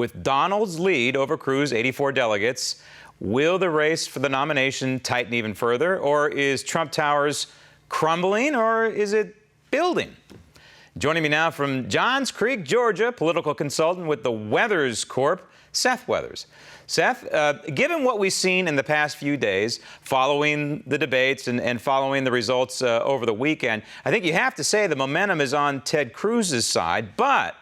With Donald's lead over Cruz, 84 delegates, will the race for the nomination tighten even further? Or is Trump Towers crumbling, or is it building? Joining me now from Johns Creek, Georgia, political consultant with the Weathers Corp, Seth Weathers. Seth, given what we've seen in the past few days, following the debates and following the results over the weekend, I think you have to say the momentum is on Ted Cruz's side. But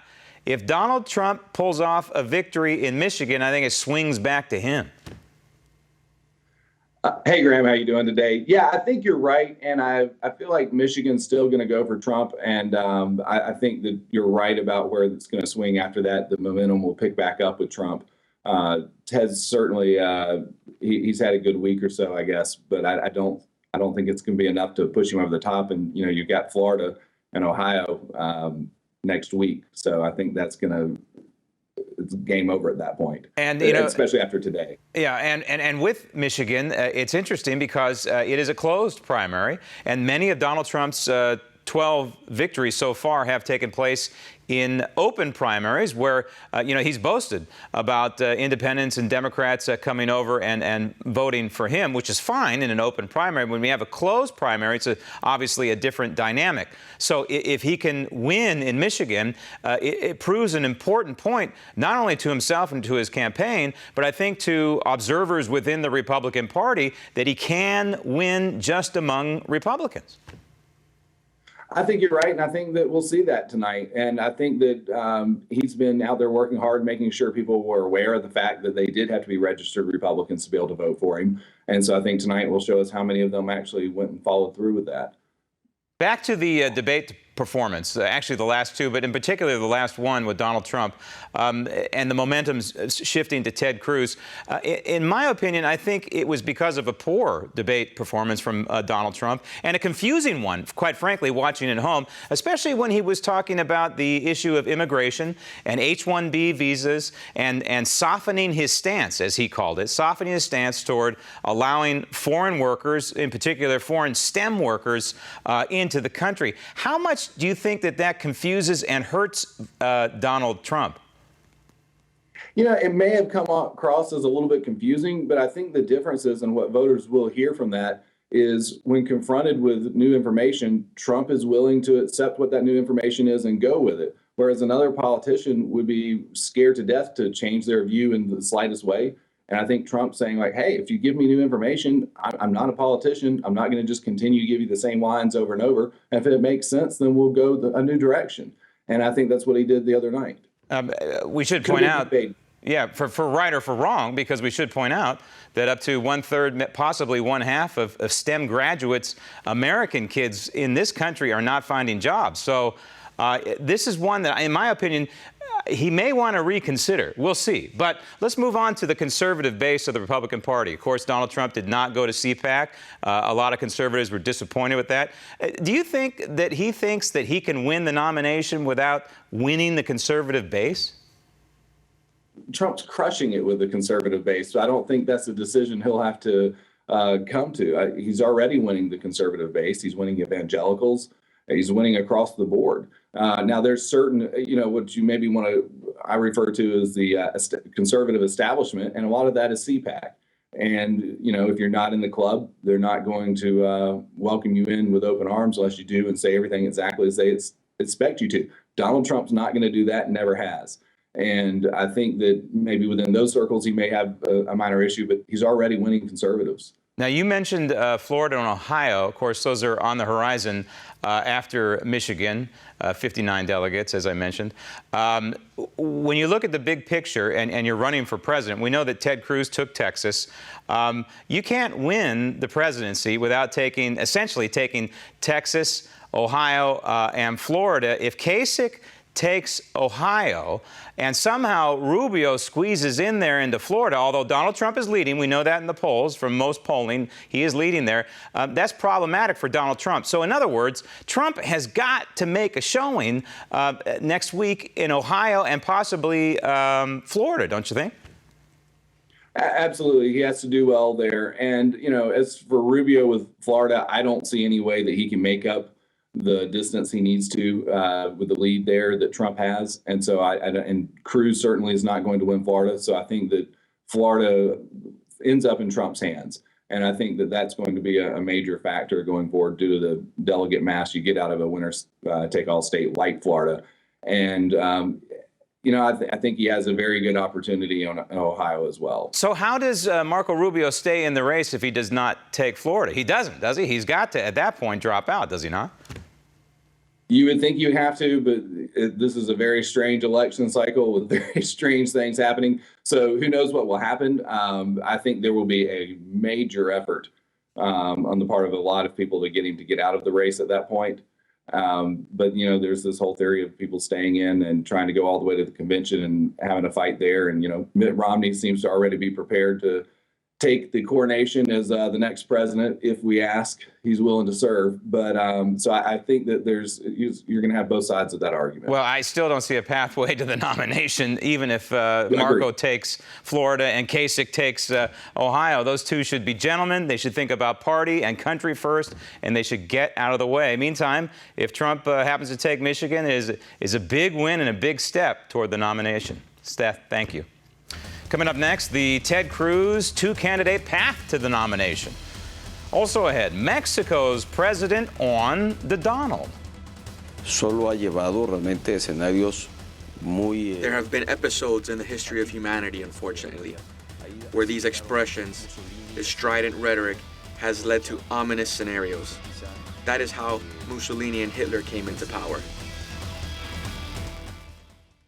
if Donald Trump pulls off a victory in Michigan, I think it swings back to him. Hey, Graham, how you doing today? Yeah, I think you're right, and I feel like Michigan's still going to go for Trump, and I think that you're right about where it's going to swing after that. The momentum will pick back up with Trump. Ted's certainly he's had a good week or so, I guess, but I don't think it's going to be enough to push him over the top. And you got Florida and Ohio next week, so I think it's game over at that point, and especially after today. Yeah, and with Michigan, it's interesting because it is a closed primary, and many of Donald Trump's 12 victories so far have taken place in open primaries where, he's boasted about independents and Democrats coming over and voting for him, which is fine in an open primary. When we have a closed primary, it's obviously a different dynamic. So if he can win in Michigan, it proves an important point, not only to himself and to his campaign, but I think to observers within the Republican Party that he can win just among Republicans. I think you're right, and I think that we'll see that tonight. And I think that he's been out there working hard, making sure people were aware of the fact that they did have to be registered Republicans to be able to vote for him. And so I think tonight will show us how many of them actually went and followed through with that. Back to the debate performance, actually the last two, but in particular the last one with Donald Trump, and the momentum's shifting to Ted Cruz. In my opinion, I think it was because of a poor debate performance from Donald Trump, and a confusing one, quite frankly, watching at home, especially when he was talking about the issue of immigration and H-1B visas and softening his stance, as he called it, softening his stance toward allowing foreign workers, in particular foreign STEM workers, into the country. How much do you think that confuses and hurts Donald Trump? It may have come across as a little bit confusing, but I think the difference is, and what voters will hear from that, is when confronted with new information, Trump is willing to accept what that new information is and go with it. Whereas another politician would be scared to death to change their view in the slightest way. And I think Trump's saying, like, hey, if you give me new information, I'm not a politician. I'm not going to just continue to give you the same lines over and over. And if it makes sense, then we'll go a new direction. And I think that's what he did the other night. We should point out, yeah, for right or for wrong, because we should point out that up to 1/3, possibly 1/2 of STEM graduates, American kids in this country, are not finding jobs. So this is one that, in my opinion, he may want to reconsider. We'll see. But let's move on to the conservative base of the Republican Party. Of course, Donald Trump did not go to CPAC. A lot of conservatives were disappointed with that. Do you think that he thinks that he can win the nomination without winning the conservative base? Trump's crushing it with the conservative base. So I don't think that's a decision he'll have to come to. He's already winning the conservative base. He's winning evangelicals. He's winning across the board. Now, there's certain, what you maybe I refer to as the conservative establishment, and a lot of that is CPAC. And, if you're not in the club, they're not going to welcome you in with open arms unless you do and say everything exactly as they expect you to. Donald Trump's not going to do that and never has. And I think that maybe within those circles, he may have a minor issue, but he's already winning conservatives. Now, you mentioned Florida and Ohio. Of course, those are on the horizon after Michigan, 59 delegates, as I mentioned. When you look at the big picture and you're running for president, we know that Ted Cruz took Texas. You can't win the presidency without essentially taking Texas, Ohio, and Florida. If Kasich takes Ohio and somehow Rubio squeezes in there into Florida, although Donald Trump is leading, we know that in the polls, from most polling, he is leading there, that's problematic for Donald Trump. So in other words, Trump has got to make a showing next week in Ohio and possibly Florida, don't you think? Absolutely. He has to do well there. And, as for Rubio with Florida, I don't see any way that he can make up the distance he needs to with the lead there that Trump has. And so and Cruz certainly is not going to win Florida. So I think that Florida ends up in Trump's hands. And I think that that's going to be a major factor going forward due to the delegate mass you get out of a winner take all state like Florida. And, I think he has a very good opportunity on Ohio as well. So how does Marco Rubio stay in the race if he does not take Florida? He doesn't, does he? He's got to, at that point, drop out, does he not? You would think you'd have to, but this is a very strange election cycle with very strange things happening. So who knows what will happen? I think there will be a major effort on the part of a lot of people to get him to get out of the race at that point. But, there's this whole theory of people staying in and trying to go all the way to the convention and having a fight there. And, Mitt Romney seems to already be prepared to take the coronation as the next president. If we ask, he's willing to serve. But so I think that you're going to have both sides of that argument. Well, I still don't see a pathway to the nomination, even if Marco takes Florida and Kasich takes Ohio. Those two should be gentlemen. They should think about party and country first, and they should get out of the way. Meantime, if Trump happens to take Michigan, it is a big win and a big step toward the nomination. Seth, thank you. Coming up next, the Ted Cruz two-candidate path to the nomination. Also ahead, Mexico's president on the Donald. Solo ha llevado realmente escenarios muy... There have been episodes in the history of humanity, unfortunately, where these expressions, this strident rhetoric, has led to ominous scenarios. That is how Mussolini and Hitler came into power.